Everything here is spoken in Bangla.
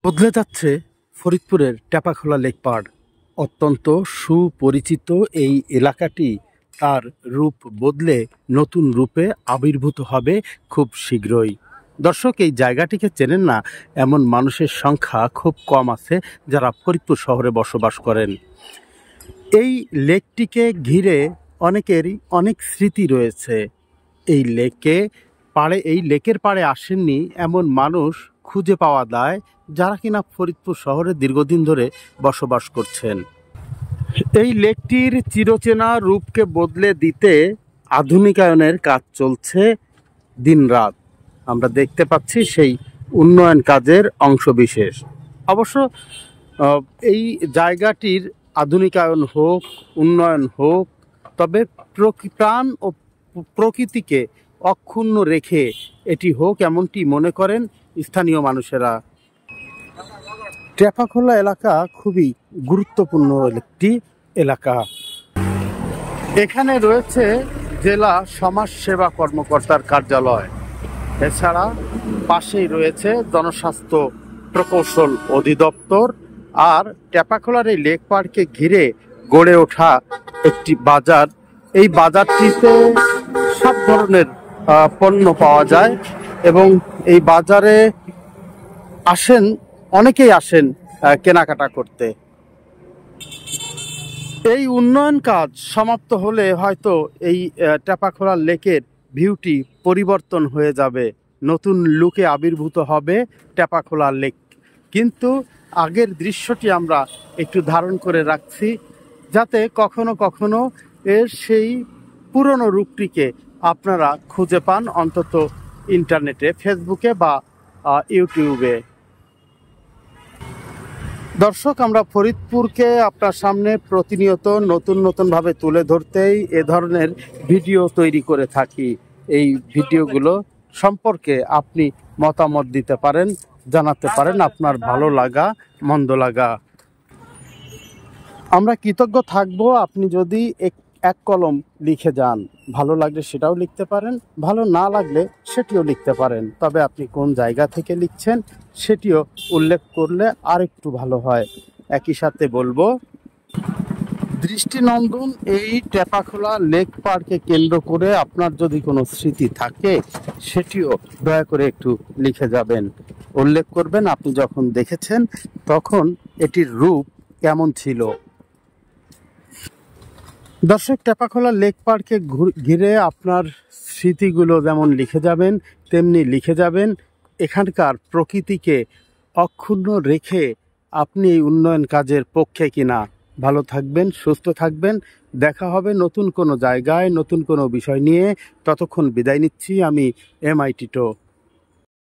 বদলে যাচ্ছে ফরিদপুরের টেপাখোলা লেক পাড়। অত্যন্ত সুপরিচিত এই এলাকাটি তার রূপ বদলে নতুন রূপে আবির্ভূত হবে খুব শীঘ্রই। দর্শক, এই জায়গাটিকে চেনেন না এমন মানুষের সংখ্যা খুব কম আছে যারা ফরিদপুর শহরে বসবাস করেন। এই লেকটিকে ঘিরে অনেকেরই অনেক স্মৃতি রয়েছে। এই লেকের পাড়ে আসেননি এমন মানুষ খুঁজে পাওয়া যায় যারা কিনা ফরিদপুর শহরে দীর্ঘদিন ধরে বসবাস করছেন। এই লেকটির চিরচেনা রূপকে বদলে দিতে আধুনিকায়নের কাজ চলছে দিনরাত। আমরা দেখতে পাচ্ছি সেই উন্নয়ন কাজের অংশবিশেষ। অবশ্য এই জায়গাটির আধুনিকায়ন হোক, উন্নয়ন হোক, তবে প্রাণ ও প্রকৃতিকে অক্ষুণ্ণ রেখে এটি হোক এমনটি মনে করেন স্থানীয় মানুষেরা। টেপাখোলা এলাকা খুবই গুরুত্বপূর্ণ একটি এলাকা। এখানে রয়েছে জেলা সমাজ সেবা কর্মকর্তার কার্যালয়। এছাড়া পাশেই রয়েছে জনস্বাস্থ্য প্রকৌশল অধিদপ্তর। আর টেপাখোলার এই লেক পার্ককে ঘিরে গড়ে ওঠা একটি বাজার। এই বাজারটিতে সব ধরনের পণ্য পাওয়া যায় এবং এই বাজারে অনেকেই আসেন কেনাকাটা করতে। এই উন্নয়ন কাজ সমাপ্ত হলে হয়তো এই টেপাখোলা লেকের ভিউটি পরিবর্তন হয়ে যাবে, নতুন লুকে আবির্ভূত হবে টেপাখোলা লেক। কিন্তু আগের দৃশ্যটি আমরা একটু ধারণ করে রাখছি, যাতে কখনো কখনো এর সেই পুরনো রূপটিকে আপনারা খুঁজে পান, অন্তত ইন্টারনেটে, ফেসবুকে বা ইউটিউবে। দর্শক, আমরা ফরিদপুরকে আপনার সামনে প্রতিনিয়ত নতুনভাবে তুলে ধরতেই এ ধরনের ভিডিও তৈরি করে থাকি। এই ভিডিওগুলো সম্পর্কে আপনি মতামত দিতে পারেন, জানাতে পারেন আপনার ভালো লাগা মন্দ লাগা। আমরা কৃতজ্ঞ থাকব আপনি যদি এক কলম লিখে যান। ভালো লাগলে সেটাও লিখতে পারেন, ভালো না লাগলে সেটিও লিখতে পারেন। তবে আপনি কোন জায়গা থেকে লিখছেন সেটিও উল্লেখ করলে আরেকটু ভালো হয়। একই সাথে বলবো, দৃষ্টিনন্দন এই টেপাখোলা লেক পার্ককে কেন্দ্র করে আপনার যদি কোনো স্মৃতি থাকে সেটিও দয়া করে একটু লিখে যাবেন, উল্লেখ করবেন আপনি যখন দেখেছেন তখন এটির রূপ কেমন ছিল। দর্শক, টেপাখোলা লেক পার্কে ঘিরে আপনার স্মৃতিগুলো যেমন লিখে যাবেন, তেমনি লিখে যাবেন এখানকার প্রকৃতিকে অক্ষুণ্ণ রেখে আপনি এই উন্নয়ন কাজের পক্ষে কিনা। ভালো থাকবেন, সুস্থ থাকবেন। দেখা হবে নতুন কোনো জায়গায়, নতুন কোনো বিষয় নিয়ে। ততক্ষণ বিদায় নিচ্ছি আমি MI টিটো।